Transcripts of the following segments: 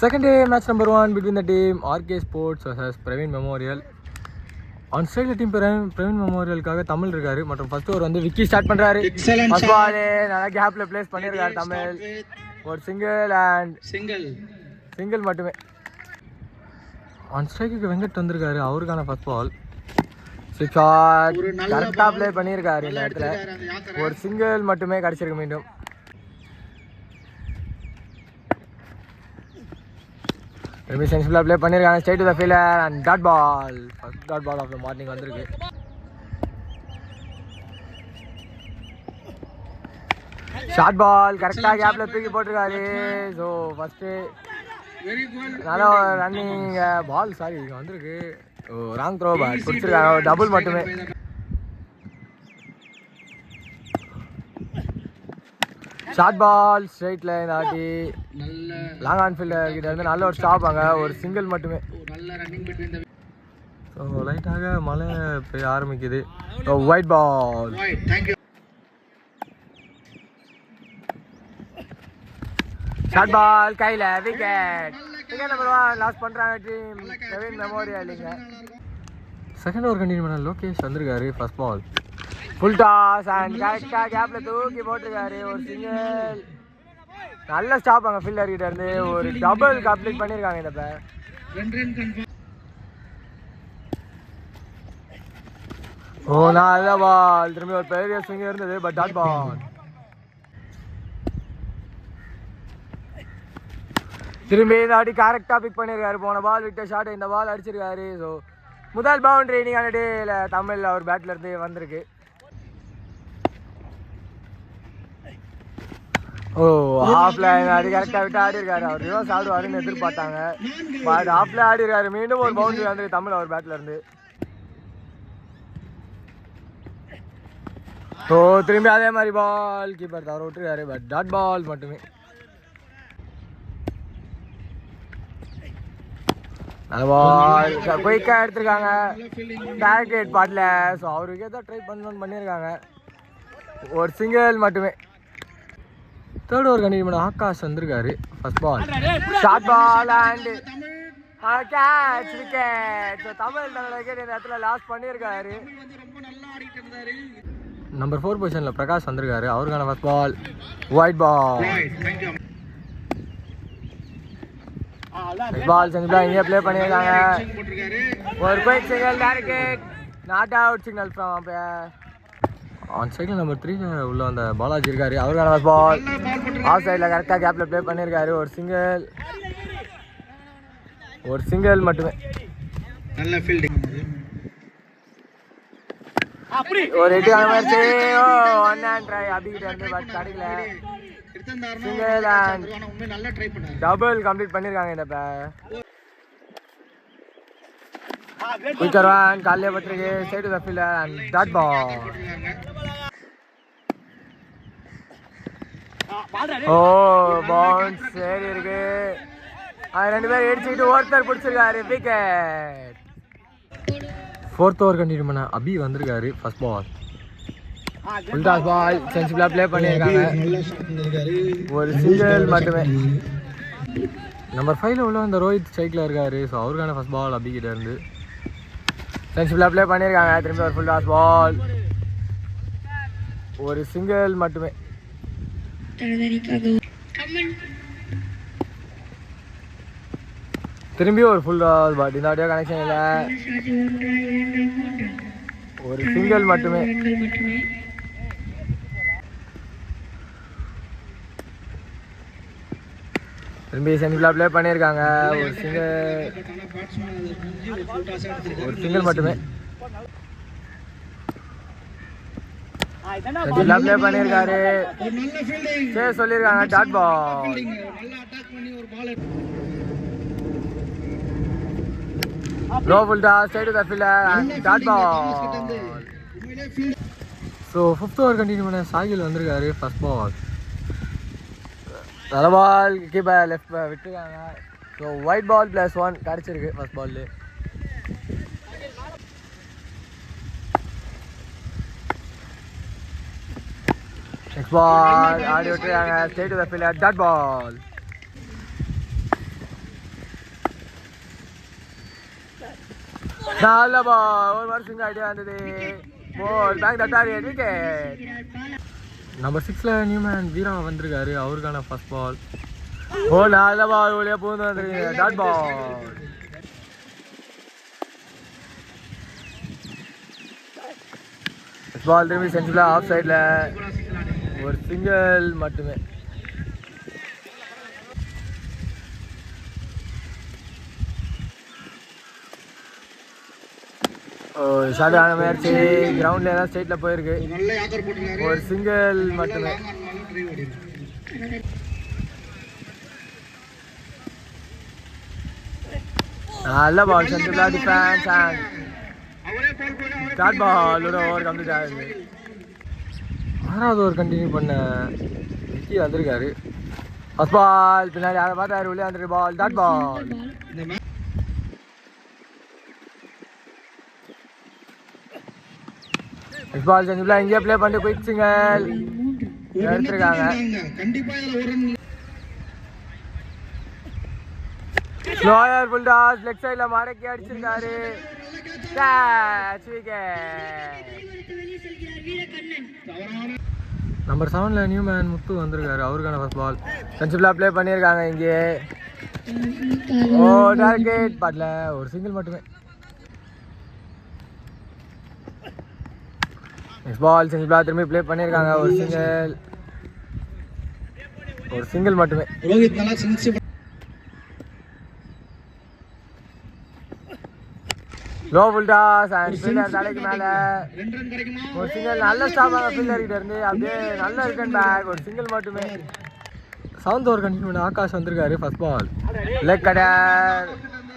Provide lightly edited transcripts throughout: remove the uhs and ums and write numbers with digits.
Second day, match number 1 between the team RK Sports vs Praveen Memorial. On strike team Praveen Memorial காக தமிழ் இருக்காரு மற்றும் first over வந்து Vicky start பண்றாரு. First ball நல்ல கேப்ல place பண்ணிருக்காரு தமிழ். ஒரு சிங்கிள் மட்டுமே. ஆன் ஸ்ட்ரைக்கு வெங்கட் வந்திருக்காரு. அவருக்கான ஃபர்ஸ்ட் பால். சிக்ஸ் ஷாட் கரெக்டா ப்ளே பண்ணிருக்காரு. இந்த இடத்துல ஒரு சிங்கிள் மட்டுமே கிடைச்சிருக்கு. மீண்டும் சென்சிபிளா ப்ளே பண்ணிருக்காங்க. Straight to the fielder and dot ball. First dot ball of the morning வந்திருக்கு. ஷார்ட் பால் கரெக்டா கேப்ல தூக்கி போட்டிருக்காரு. ஸோ ஃபர்ஸ்ட் நல்ல ரன்னிங் பால் வந்திருக்கு. ராங் த்ரோ பால் பிடிச்சிருக்காங்க. டபுள் மட்டுமே. ஷார்ட் பால் ஸ்ட்ரைட் லைன் ஆட்டி லாங் ஆன் ஃபீல்டர் கிட்ட இருந்து நல்ல ஒரு ஸ்டாப். அங்கே ஒரு சிங்கிள் மட்டுமே. ஸோ லைட்டாக மழை பெய்ய ஆரம்பிக்குது. So white ball. Short ball கையில் விக்கெட். விக்கெட் நம்பர் 1 லாஸ் பண்ணுறாங்க team Praveen memorial. Second over continue பண்ண லோகேஷ் வந்திருக்காரு. First ball full toss and கரெக்டாக கேப்பில் தூக்கி போட்டிருக்காரு. ஒரு சிங்கிள் நல்ல ஸ்டாப். அங்கே ஃபீல்டர் கிட்ட இருந்து ஒரு டபுள் கம்ப்ளீட் பண்ணியிருக்காங்க. இந்த நல்ல பால். திரும்பி ஒரு பெரிய ஸ்விங் இருந்தது. But dot ball. திரும்பி இந்த அடி கரெக்டாக பிக் பண்ணியிருக்காரு. போன பால் விட்ட ஷாட் இந்த பால் அடிச்சிருக்காரு. ஸோ முதல் பவுண்டரி இன்னைக்கான டேல தமிழ் அவர் பேட்ல இருந்து வந்திருக்கு. ஹாஃப்ல அடி கரெக்டாக விட்டு ஆடி இருக்காரு. அவர் ரிவர்ஸ் ஆடுவாருன்னு எதிர்பார்த்தாங்க. பட் ஹாஃப்ல ஆடி இருக்காரு. மீண்டும் ஒரு பவுண்டரி வந்து தமிழ் அவர் பேட்ல இருந்து. திரும்பி அதே மாதிரி பால் கீப்பர் தவற விட்டுருக்காரு. பட் டாட் பால் மட்டுமே. பால் குயிக்கா எடுத்திருக்காங்க. டார்கெட் பாட்ல. ஸோ அவருக்கு ஏதோ ட்ரை பண்ணணும்னு பண்ணியிருக்காங்க. ஒரு சிங்கிள் மட்டுமே. தேர்ட் ஓவர் கண்டினியூ பண்ண ஆகாஷ் வந்திருக்காரு. First ball short ball and catch wicket. So Tamil wicket இந்த இடத்துல லாஸ் பண்ணியிருக்காரு. நம்பர் 4 பொசிஷனில் பிரகாஷ் வந்திருக்காரு. அவருக்கான ஃபர்ஸ்ட் பால் ஒயிட் பால். பால் செஞ்சுலாம் இங்கே ப்ளே பண்ணியிருக்காங்க. ஒரு quick single target. Not out signal from umpire. On சைடில் நம்பர் 3 உள்ள அந்த பாலாஜி இருக்காரு. அவருக்கான பால் ஆஃப் சைடில் கரெக்டாக கேப்பில் ப்ளே பண்ணியிருக்காரு. ஒரு சிங்கிள் மட்டுமே. நல்ல ஃபீல்டிங். ஒரு எட்டு ஆகிடுச்சு. ஒன் ஹேண்ட் ட்ரை அபிகிட்ட இருந்து பட் கிடைக்கல. சிங்கிள் அண்ட் டபுள் கம்ப்ளீட் பண்ணியிருக்காங்க. இந்த குயிக்கர் ஒன் காலையே பட்டிருக்கு. Straight to the fielder and dot ball. Bounce சரி இருக்கு. ரெண்டு பேரும் அடிச்சுக்கிட்டு ஒருத்தர் பிடிச்சிருக்காரு. விக்கெட். ஃபோர்த் ஓவர் கண்டினியூ பண்ண அபி வந்திருக்காரு. First ball full toss ball சென்சிபிளா ப்ளே பண்ணியிருக்காங்க. ஒரு சிங்கிள் மட்டுமே. நம்பர் 5 உள்ள அந்த ரோஹித் ஸ்ட்ரைக்கில் இருக்காரு. ஸோ அவருக்கான ஃபர்ஸ்ட் பால் அபி கிட்ட இருந்து சென்சிபிளா ப்ளே பண்ணியிருக்காங்க. திரும்பி ஒரு ஃபுல் டாஸ் பால். ஒரு சிங்கிள் மட்டுமே. திரும்பி ஒரு ஃபுல் டாஸ் பால். இந்த ஆடியோ கனெக்ஷன் இல்லை. ஒரு சிங்கிள் மட்டுமே. திரும்பி சென்சிபிளா ப்ளே பண்ணியிருக்காங்க. ஒரு சிங்கிள் மட்டுமே. சென்சிபிளா ப்ளே பண்ணியிருக்காரு. சரி சொல்லியிருக்காங்க. Dot ball. Low full toss straight to the fielder and dot ball. So 5th over continue பண்ண சாகில் வந்திருக்காரு. ஃபர்ஸ்ட் பால் நல்ல பால். கீப்பர் லெஃப்ட் விட்டுருக்காங்க. ஸோ ஒயிட் பால் +1 கிடச்சிருக்கு ஃபர்ஸ்ட் பால். நெக்ஸ்ட் பால் ஆடி விட்டுருக்காங்க. Straight to the fielder dot ball. நல்ல ball ஒரு வருஷம் ஐடியா வந்தது ball back the target wicket. Number 6ல நியூமேன் வீரா வந்திருக்காரு, அவருக்கான ஃபர்ஸ்ட் பால். ஓ நல்ல பால் ஒளியா பூந்து வந்துருக்கு, டாட் பால். பால் திரும்பி செஞ்சுல ஆஃப் சைட்ல ஒரு சிங்கிள் மட்டுமே. ஷார்ட்டான முயற்சி, கிரவுண்ட்ல ஏதாவது ஸ்ட்ரைட்ல போயிருக்கு, ஒரு சிங்கிள் மட்டுமே. நல்ல ball central defence and dot ball. ஒரு ஓவர் கம்ப்ளீட் ஆகுது. 6வது ஓவர் கண்டினியூ பண்ண விக்கி வந்திருக்காரு. ஃபர்ஸ்ட் பால் பின்னாடி அதை பார்த்தாரு, உள்ளே வந்துருக்கு பால், டாட் பால். நெக்ஸ்ட் பால் செஞ்சுல இங்கே ப்ளே பண்ணிட்டு குயிக் சிங்கிள் எடுத்துருக்காங்க. ஸ்லோயர் ஃபுல் டாஸ் லெக் சைட்ல மடக்கி அடிச்சிருக்காரு, கேட்ச் விக்கெட். நம்பர் 7ல நியூமேன் முத்து வந்திருக்காரு, அவருக்கான ஃபர்ஸ்ட் பால். சென்சிபிளா ப்ளே பண்ணியிருக்காங்க இங்கே. ஓ டார்கெட் பட்ல ஒரு சிங்கிள் மட்டுமே. நெக்ஸ்ட் பால் சென்சிபிளா திரும்பி ப்ளே பண்ணியிருக்காங்க, ஒரு சிங்கிள் மட்டுமே. Low full toss and fielder தலைக்கு மேல ஒரு சிங்கிள். நல்ல ஸ்டாப் ஆக ஃபீல்டர் கிட்ட இருந்து அப்படியே நல்ல ரிட்டர்ன் பேக், ஒரு சிங்கிள் மட்டுமே. 7th ஓவர் கண்டினியூ பண்ண ஆகாஷ் வந்திருக்காரு, first ball leg cutter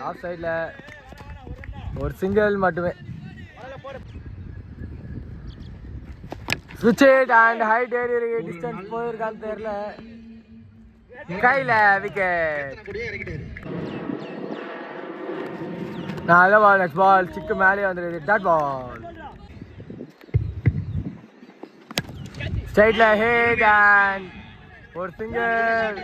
off சைட்ல ஒரு சிங்கிள் மட்டுமே. ஸ்விட்ச் இட் அண்ட் ஹைட் ஏறி இருக்கு, டிஸ்டன்ஸ் போயிருக்கான்னு தெரியல, கையில விக்கெட். நல்ல பால். நெக்ஸ்ட் பால் சிக்கு மேலே வந்துருது, டாட் பால். ஸ்ட்ரைட்ல ஹெட் அண்ட் ஒரு சிங்கிள்.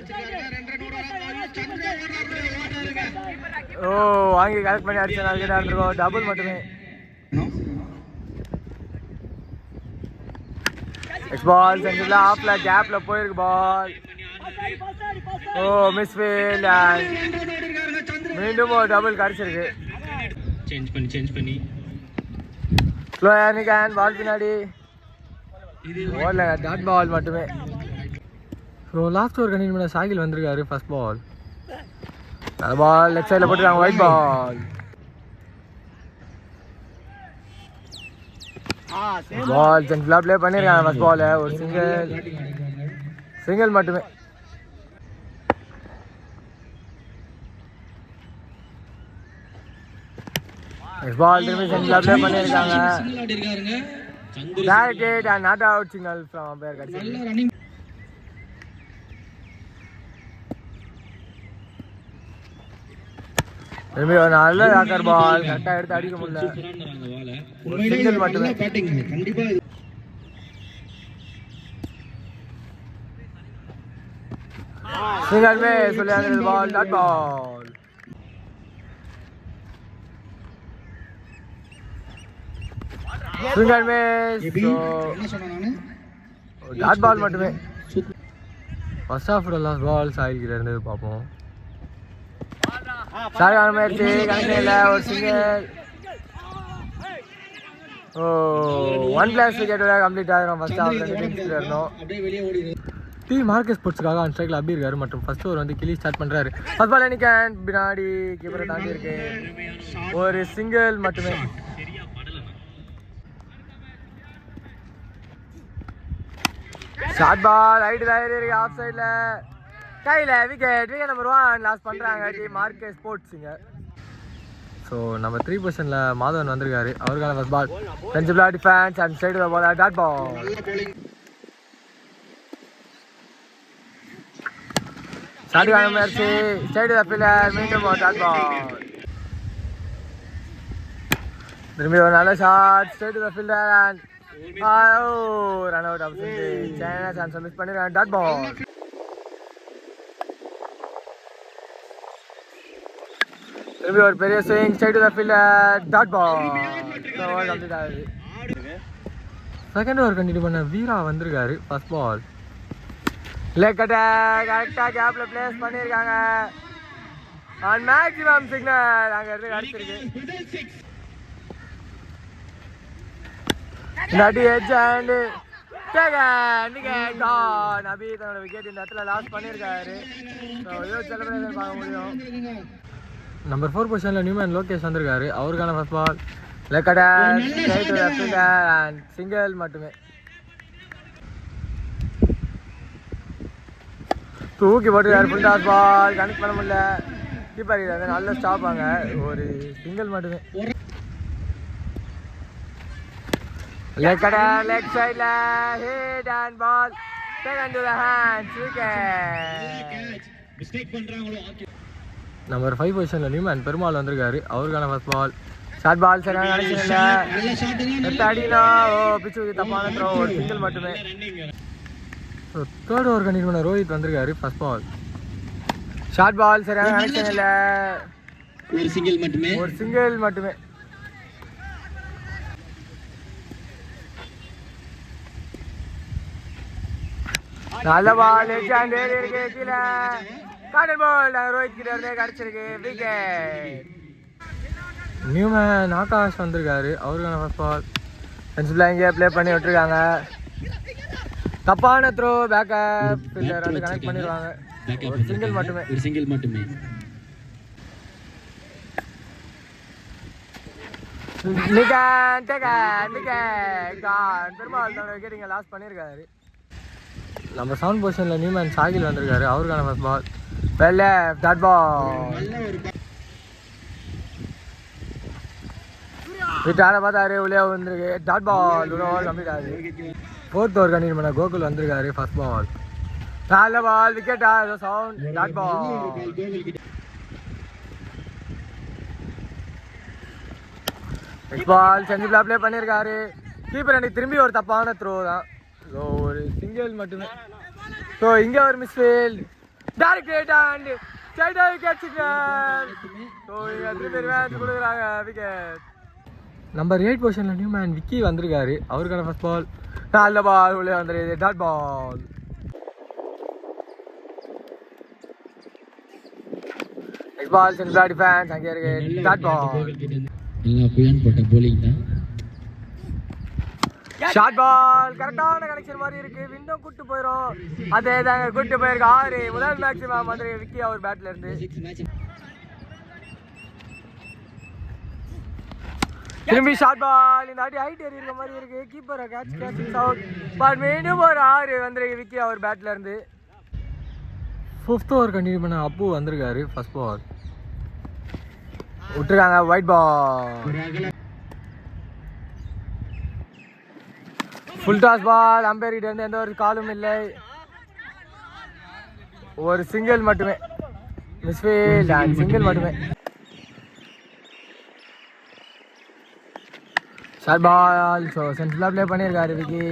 ஓ வாங்கி கலெக்ட் பண்ணி அடிச்ச நாள் கிட்ட இருந்திருக்கோம், டபுள் மட்டுமே. நெக்ஸ்ட் பால் சென்டர்ல ஆஃப்ல கேப்ல போயிருக்கு பால். ஓ மிஸ் ஃபீல்ட் அண்ட் மீண்டும் ஒரு டபுள் கிடைச்சிருக்கு. சேஞ்ச் பண்ணி ஸ்லோ ஏர்னிகன் பால் பின்னாடி ஓடல, டாட் பால் மட்டுமே. ஸோ லாஸ்ட் ஓவர் கண்டினியூ பண்ண சாகில் வந்திருக்காரு, ஃபர்ஸ்ட் பால். அந்த பால் லெஃப்ட் சைடில் போட்டுருக்காங்க, ஒயிட் பால். பால் சென்ட்ரலாக ப்ளே பண்ணியிருக்காங்க, ஃபர்ஸ்ட் பால் ஒரு சிங்கிள் மட்டுமே. நெக்ஸ்ட் பால் திரும்பி சென்ட்ரலாக ப்ளே பண்ணியிருக்காங்க, target and not out signal from umpire கிடைச்சிருக்கு. திரும்பி ஒரு நல்ல யாக்கர் பால் கரெக்டாக எடுத்து அடிக்க முடியல, ஒரு சிங்கிள் மட்டுமே. சிங்கிள் மே சொல்லி பால், டாட் பால். சிங்கிள் மே டாட் பால் மட்டுமே. First off last ball Sahil இருந்தது பார்ப்போம். சாரியான முயற்சி கணக்கில் ஒரு சிங்கிள். ஓ 1+ விக்கெட்டோட கம்ப்ளீட் ஆகிரும். ஃபர்ஸ்ட் ஹாஃப்ல இருந்தோம். டி மார்க்கெட் ஸ்போர்ட்ஸ்க்காக ஆன் ஸ்ட்ரைக்கில் அப்படி இருக்காரு மற்றும் ஃபர்ஸ்ட் ஓவர் வந்து கிளி ஸ்டார்ட் பண்ணுறாரு. ஃபர்ஸ்ட் பால் நிக்கன் பின்னாடி கீப்பரை தாண்டி இருக்கு, ஒரு சிங்கிள் மட்டுமே. ஷார்ட் பால் ரைட் இருக்கு ஆஃப் சைடில், கையில் விக்கெட். விக்கெட் நம்பர் 1 லாஸ் பண்ணுறாங்க டி மார்க்கெட் ஸ்போர்ட்ஸுங்க. ஸோ நம்பர் 3 பொசிஷனில் மாதவன் வந்திருக்காரு, அவருக்கான ஃபர்ஸ்ட் பால். சென்சிபிளா defence and side ball, dot ball. ஷார்ட்டுக்கான முயற்சி, சைடு ஃபீல்டர் மீண்டும் டாட் பால். திரும்பி ஒரு நல்ல shot, side fielder and run out அப்படின்னு சைனா சான்ஸ் மிஸ் பண்ணிருக்காங்க, டாட் பால். திரும்பி ஒரு பெரிய swing straight to the fielder dot ball. Over complete ஆகுது. செகண்ட் ஓவர் கண்டினியூ பண்ண வீரா வந்திருக்காரு. ஃபர்ஸ்ட் பால் லெக் அட்டாக் கரெக்டாக கேப்பில் பிளேஸ் பண்ணியிருக்காங்க. ஆன் மேக்ஸிமம் சிக்னல் அங்கே இருந்து அடிச்சிருக்கு. நடி எட்ஜ் அண்ட் நபி தன்னோட விக்கெட் இந்த இடத்துல லாஸ் பண்ணியிருக்காரு. செலிப்ரேஷன் பார்க்க முடியும். நம்பர் 4 பொசிஷனில் நியூமேன் லோகேஷ் வந்திருக்காரு. அவருக்கான first ball leg attack and single மட்டுமே. தூக்கி போட்டுருக்காரு. ஃபுல் டாஸ் பால் கனெக்ட் பண்ண முடியல. கீப்பர் இது நல்ல ஸ்டாப்பாங்க. ஒரு சிங்கிள் மட்டுமே. லெக் அட்டாக் லெக் சைடில் hit and ball taken to the hands wicket. Number 5 பொசிஷனில் நியூமேன் பெருமாள் வந்திருக்காரு. அவருக்கான ஃபர்ஸ்ட் பால் ஷார்ட் பால் சரியான கனெக்ஷன் இல்லை. அடினா பிச்சு தப்பான த்ரோ. ஒரு சிங்கிள் மட்டுமே. ஸோ தேர்ட் ஓவர் கண்டினியூ பண்ண ரோஹித் வந்திருக்காரு. ஃபர்ஸ்ட் பால் ஷார்ட் பால் சரியான கனெக்ஷன் இல்லை. ஒரு சிங்கிள் மட்டுமே. நல்ல பால் இருக்கு கீழே காட்டன் பால் ரோஹித் கிட்ட இருந்தே கிடைச்சிருக்கு விக்கெட். நியூமேன் ஆகாஷ் வந்திருக்காரு. அவருக்கான ஃபர்ஸ்ட் பால் சென்சிபிளாக இங்கே ப்ளே பண்ணி விட்டுருக்காங்க. தப்பான த்ரோ பேக்கப் ஃபீல்டர் வந்து கனெக்ட் பண்ணிடுவாங்க. ஒரு சிங்கிள் மட்டுமே. பெருமாள் தன்னோட விக்கெட் இங்கே லாஸ் பண்ணியிருக்காரு. நம்பர் 7 பொசிஷனில் நியூமேன் சாகில் வந்திருக்காரு. அவருக்கான first ball well left dot ball. விட்டார பார்த்தாரு உள்ளே வந்திருக்கு டாட் பால். ஓவர் கம்ப்ளீட் ஆகுது. ஃபோர்த் ஓவர் கண்டினியூ பண்ண கோகுல் வந்திருக்காரு. ஃபர்ஸ்ட் பால் நல்ல ball wicket sound dot ball. Next ball செஞ்சுபிளா ப்ளே பண்ணியிருக்காரு. கீப்பர் எனக்கு திரும்பி ஒரு தப்பான த்ரோ தான். ஸோ ஒரு சிங்கிள் மட்டுமே. ஸோ இங்கே ஒரு misfield direct hit and straight wicket signal. So இங்கே திரும்பி ரிவெஞ்ச் கொடுக்குறாங்க விக்கெட். நம்பர் 8 பொசிஷனில் நியூமேன் விக்கி வந்திருக்காரு. அவருக்கான ஃபர்ஸ்ட் பால் நல்ல பால் உள்ளே வந்துருக்குது dot ball. Next ball central defence அங்கே இருக்கு டாட் பால். ஷார்ட் பால் கரெக்டான கனெக்ஷன் மாதிரி இருக்கு. விண்டோ கூட்டு போயிடும். அதே தாங்க கூட்டு போயிருக்கு. 6 முதல் மேக்ஸிமம் வந்து விக்கி அவர் பேட்ல இருந்து. திரும்பி ஷார்ட் பால் இந்த வாட்டி ஹைட் ஏறி இருக்க மாதிரி இருக்கு. கீப்பரை கேட்ச் அவுட். பட் மீண்டும் ஒரு 6 வந்துருக்கு விக்கி அவர் பேட்ல இருந்து. 5th ஓவர் கண்டினியூ பண்ண அப்பு வந்திருக்காரு. ஃபர்ஸ்ட் பால் விட்டுருக்காங்க wide ball. Full toss ball. Umpire கிட்ட இருந்து எந்த ஒரு காலும் இல்லை. ஒரு சிங்கிள் மட்டுமே. மிஸ்ஃபீல்ட் அண்ட் சிங்கிள் மட்டுமே. Short ball. ஸோ சென்ட்ரலாக ப்ளே பண்ணியிருக்காரு விக்கி.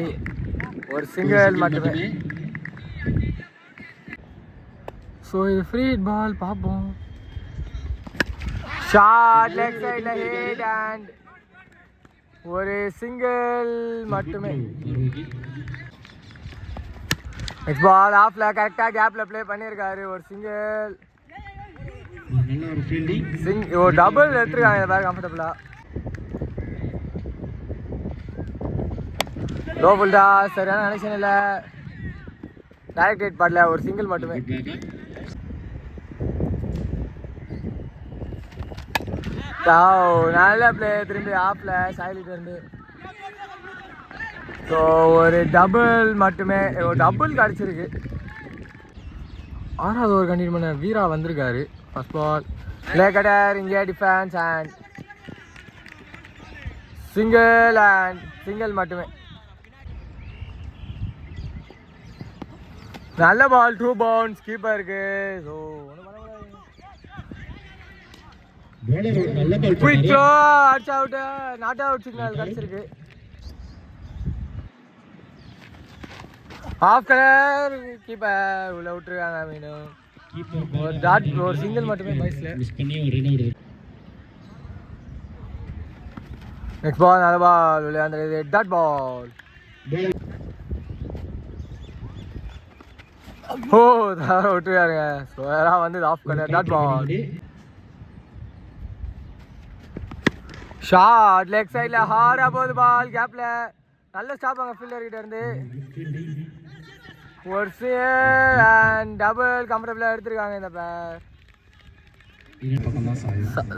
ஒரு சிங்கிள் மட்டுமே. ஸோ இது ஃப்ரீ ஹிட் பால் பார்ப்போம். ஷார்ட் லெக் சைடில் ஹிட் அண்ட் ஒரு சிங்கிள் மட்டுமே. நெக்ஸ்ட் பால் ஆஃப்ல கரெக்டாக கேப்பில் ப்ளே பண்ணியிருக்காரு. ஒரு சிங்கிள். ஒரு டபுள் எடுத்துருக்காங்க இந்த பேர் கம்ஃபர்டபுளாக. லோ ஃபுல் டாஸ் சரியான கனெக்ஷன் இல்லை. டைரக்ட் ஹிட் படல. ஒரு சிங்கிள் மட்டுமே. நல்ல பிளே. திரும்பி ஆஃப்ல சாயிலிட்டு இருந்து. ஸோ ஒரு டபுள் மட்டுமே. ஒரு டபுள் கிடச்சிருக்கு. 6வது ஓவர் கண்டினியூ பண்ண வீரா வந்திருக்காரு. ஃபர்ஸ்ட் பால் லெக் அட்டாக் இங்கே டிஃபென்ஸ் அண்ட் சிங்கிள் மட்டுமே. நல்ல பால் 2 பவுன்ஸ் கீப்பருக்கு. ஸோ குயிக் த்ரோ அடிச்சு அவுட். நாட் அவுட் சிக்னல் கிடைச்சிருக்கு. ஆஃப் கலர் கீப்பர் உள்ள விட்டுருக்காங்க. மீண்டும் ஒரு டாட் ஒரு சிங்கிள் மட்டுமே பைஸ்ல. நெக்ஸ்ட் பால் நல்ல பால் விளையாண்டுறது டாட் பால். ஓ தவற விட்டுருக்காருங்க. ஸ்லோயராக வந்து ஆஃப் பண்ண டாட் பால். ஷாட் லெக் சைடில் ஹார்டாக போகுது பால் கேப்பில். நல்ல ஸ்டாப் அங்கே ஃபீல்டர் கிட்ட இருந்து. ஒரு அண்ட் டபுள் கம்ஃபர்டபுளாக எடுத்திருக்காங்க இந்த பேர்.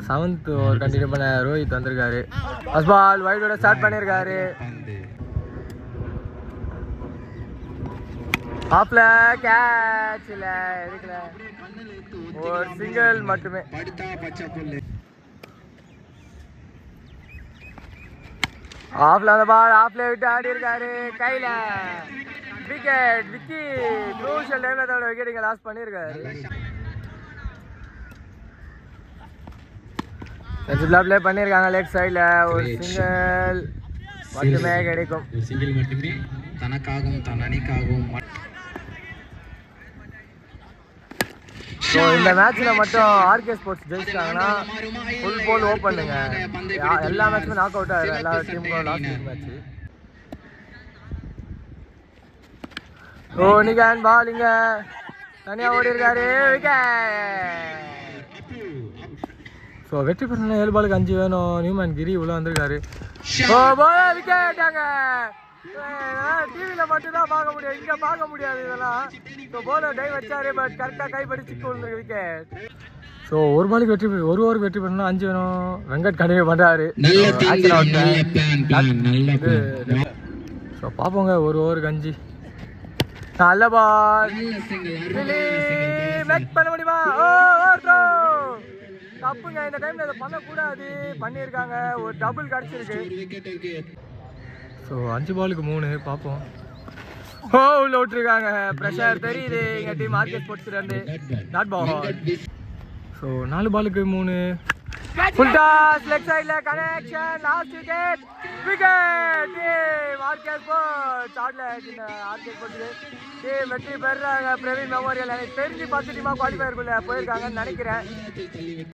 7th ஓவர் கண்டினியூ பண்ண ரோஹித் வந்திருக்காரு. ஃபர்ஸ்ட் பால் வைடோட ஸ்டார்ட் பண்ணியிருக்காரு. ஆஃப்ல கேட்ச் இல்லை எடுக்கல. ஒரு சிங்கிள் மட்டுமே. ஆஃப்ல அந்த பால் ஆஃப்ல விட்டு ஆடி இருக்காரு. கையில விக்கெட். விக்கி க்ரூஷியல் டைம்ல தவிர விக்கெட் இங்கே லாஸ் பண்ணியிருக்காரு. ப்ளே பண்ணியிருக்காங்க லெக் சைடில். ஒரு சிங்கிள் மட்டுமே கிடைக்கும். சிங்கிள் மட்டுமே தனக்காகவும் தன் அணிக்காகவும். ஸோ இந்த மேட்ச்சில் மட்டும் ஆர்கே ஸ்போர்ட்ஸ் ஜெயிச்சிட்டாங்கன்னா ஃபுல் போல் ஓப்பனுங்க. எல்லா மேட்சுமே நாக் அவுட் ஆகிடும். எல்லா டீமுக்கும் லாஸ்ட் மேட்ச்சு. நிகான் பால் இங்கே தனியாக ஓடி இருக்காரு. விக்கெட். ஸோ வெற்றி பெறணும். 7 பாலுக்கு 5 வேணும். நியூமேன் கிரி உள்ள வந்திருக்காரு. விக்கெட்டாங்க. டிவியில் மட்டும்தான் பார்க்க முடியும், இங்கே பார்க்க முடியாது இதெல்லாம். ஸோ போலர் டை வச்சாரு, பட் கரெக்டாக கைப்படி சிக்கு விழுந்துருக்கு விக்கெட். ஸோ ஒரு பாலுக்கு வெற்றி ஒரு ஓவருக்கு வெற்றி பெறணும். 5 வேணும். வெங்கட் கண்டினியூ பண்ணுறாரு. ஸோ பார்ப்போங்க. ஒரு ஓவருக்கு 5. நல்ல பால் மேக் பண்ண முடியுமா? தப்புங்க. இந்த டைம்ல இதை பண்ணக்கூடாது, பண்ணியிருக்காங்க. ஒரு டபுள் கிடச்சிருக்கு. ஸோ 5 பாலுக்கு 3 பார்ப்போம். உள்ள விட்டுருக்காங்க. ப்ரெஷர் தெரியுது எங்க டீம் ஆர்கே ஸ்போர்ட்ஸ்லேருந்து. Dot ball. ஸோ 4 பாலுக்கு 3. ஃபுல் டாஸ் லெக் சைடில் connection. Last wicket. Wicket. Team RK sports RK sports team வெற்றி பெறுறாங்க. பிரவீன் மெமோரியல் எனக்கு தெரிஞ்சு 10 டீமாக குவாலிஃபயருக்குள்ளே போயிருக்காங்கன்னு நினைக்கிறேன்.